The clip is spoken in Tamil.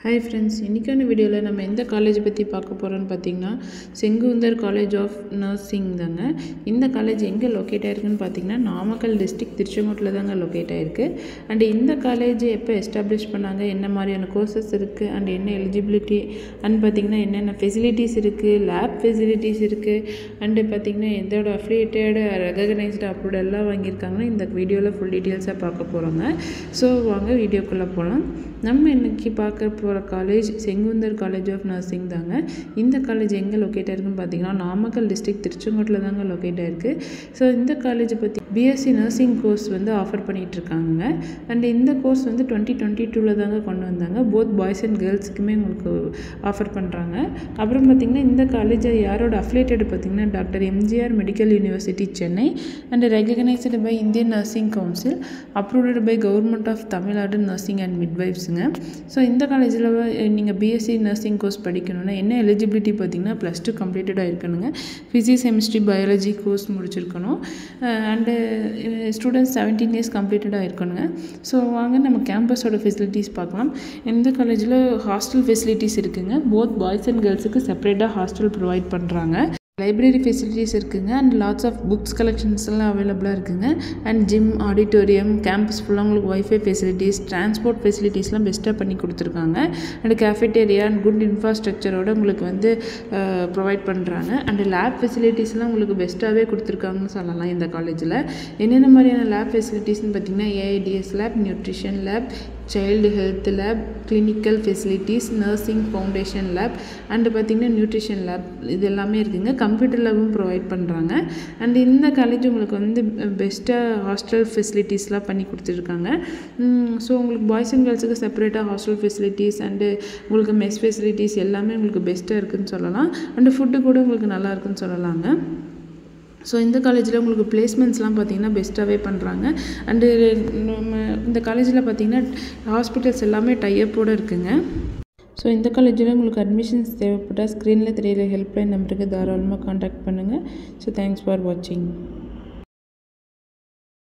Hi friends, இன்னைக்கான வீடியோவில் நம்ம எந்த காலேஜ் பற்றி பார்க்க போகிறோன்னு பார்த்தீங்கன்னா செங்குந்தர் காலேஜ் ஆஃப் நர்சிங் தாங்க. இந்த காலேஜ் எங்கே லொக்கேட் ஆகிருக்குன்னு பார்த்தீங்கன்னா நாமக்கல் டிஸ்ட்ரிக்ட் திருச்செங்கோட்டில் தாங்க லொக்கேட் ஆகிருக்கு. அண்ட் இந்த காலேஜ் எப்போ எஸ்டாப்ளிஷ் பண்ணாங்க, என்ன மாதிரியான கோர்சஸ் இருக்குது அண்ட் என்ன எலிஜிபிலிட்டி அண்ட் பார்த்திங்கன்னா என்னென்ன ஃபெசிலிட்டிஸ் இருக்குது, லேப் ஃபெசிலிட்டிஸ் இருக்குது அண்டு பார்த்திங்கன்னா எதோட அஃபிலியேட்டடு ரெகக்னைஸ்டு அப்ரூவ்ட் எல்லாம் வாங்கியிருக்காங்கன்னா இந்த வீடியோவில் ஃபுல் டீட்டெயில்ஸாக பார்க்க போகிறோங்க. ஸோ வாங்க வீடியோக்குள்ளே போகலாம். நம்ம இன்றைக்கி பார்க்க போகிற college Sengunthar college of nursing தாங்க. இந்த காலேஜ் எங்கே லொக்கேட் ஆகிருக்குன்னு பார்த்தீங்கன்னா நாமக்கல் டிஸ்ட்ரிக்ட் திருச்செங்கோட்டில் தாங்க லொக்கேட் ஆகிருக்கு. ஸோ இந்த காலேஜை பற்றி பிஎஸ்சி நர்சிங் கோர்ஸ் வந்து ஆஃபர் பண்ணிகிட்ருக்காங்க. அண்ட் இந்த கோர்ஸ் வந்து 2022 தாங்க கொண்டு வந்தாங்க. போத் பாய்ஸ் அண்ட் கேர்ள்ஸுக்குமே உங்களுக்கு ஆஃபர் பண்ணுறாங்க. அப்புறம் பார்த்திங்கன்னா இந்த காலேஜ் யாரோட அஃபிலியேட்டட் பார்த்திங்கன்னா doctor MGR medical university Chennai and recognised by Indian nursing council, approved by government of Tamil Nadu nursing and மிட்வைஃப்ஸுங்க. ஸோ இந்த காலேஜில் நீங்கள் பிஎஸ்சி நர்சிங் கோர்ஸ் படிக்கணும்னா என்ன எலிஜிபிலிட்டி பார்த்தீங்கன்னா +2 கம்ப்ளீட்டடாக இருக்கணுங்க. ஃபிசிக்ஸ் கெமிஸ்ட்ரி பயாலஜி கோர்ஸ் முடிச்சிருக்கணும். அண்டு ஸ்டூடெண்ட்ஸ் 17 இயர்ஸ் கம்ப்ளீட்டடாக இருக்கணுங்க. ஸோ வாங்க நம்ம கேம்பஸோட ஃபெசிலிட்டிஸ் பார்க்கலாம். இந்த காலேஜில் ஹாஸ்டல் ஃபெசிலிட்டிஸ் இருக்குதுங்க. போத் பாய்ஸ் அண்ட் கேர்ள்ஸுக்கு செப்பரேட்டாக ஹாஸ்டல் ப்ரொவைட் பண்ணுறாங்க. லைப்ரரி ஃபெசிலிட்டிஸ் இருக்குதுங்க. And lots of books collections எல்லாம் அவைலபிளாக இருக்குதுங்க. அண்ட் ஜிம், ஆடிட்டோரியம், கேம்பஸ் ஃபுல்லாக உங்களுக்கு ஒய்ஃபை ஃபெசிலிட்டிஸ், டிரான்ஸ்போர்ட் ஃபெசிலிட்டிஸ்லாம் பெஸ்ட்டாக பண்ணி கொடுத்துருக்காங்க. அண்ட் கேஃபேட்டேரியா அண்ட் குட் இன்ஃப்ராஸ்ட்ரக்சரோடு உங்களுக்கு வந்து ப்ரொவைட் பண்ணுறாங்க. அண்ட் லேப் ஃபெசிலிட்டிஸ்லாம் உங்களுக்கு பெஸ்ட்டாகவே கொடுத்துருக்காங்கன்னு சொல்லலாம். இந்த காலேஜில் என்னென்ன மாதிரியான லேப் ஃபெசிலிட்டிஸ்னு பார்த்திங்கன்னா AIDS lab, nutrition lab, child health lab, clinical facilities, nursing foundation lab and பார்த்திங்கன்னா நியூட்ரிஷன் லேப் இது எல்லாமே இருக்குதுங்க. கம்ப்யூட்டர் லேபும் ப்ரொவைட் பண்ணுறாங்க. அண்ட் இந்த காலேஜ் உங்களுக்கு வந்து பெஸ்ட்டாக ஹாஸ்டல் ஃபெசிலிட்டிஸ்லாம் பண்ணி கொடுத்துருக்காங்க. ஸோ உங்களுக்கு பாய்ஸ் அண்ட் கேர்ள்ஸுக்கு செப்பரேட்டாக ஹாஸ்டல் ஃபெசிலிட்டிஸ் அண்டு உங்களுக்கு மெஸ் ஃபெசிலிட்டிஸ் எல்லாமே உங்களுக்கு பெஸ்ட்டாக இருக்குதுன்னு சொல்லலாம். அண்டு ஃபுட்டு கூட உங்களுக்கு நல்லா இருக்குன்னு சொல்லலாங்க. ஸோ இந்த காலேஜில் உங்களுக்கு பிளேஸ்மெண்ட்ஸ்லாம் பார்த்திங்கன்னா பெஸ்ட்டாகவே பண்ணுறாங்க. அண்டு நம்ம இந்த காலேஜில் பார்த்திங்கன்னா ஹாஸ்பிட்டல்ஸ் எல்லாமே டைப்போடு இருக்குதுங்க. ஸோ இந்த காலேஜில் உங்களுக்கு அட்மிஷன்ஸ் தேவைப்பட்டால் ஸ்க்ரீனில் தெரியிற ஹெல்ப்லைன் நம்பருக்கு தாராளமாக காண்டாக்ட் பண்ணுங்கள். ஸோ தேங்க்ஸ் ஃபார் வாட்சிங்.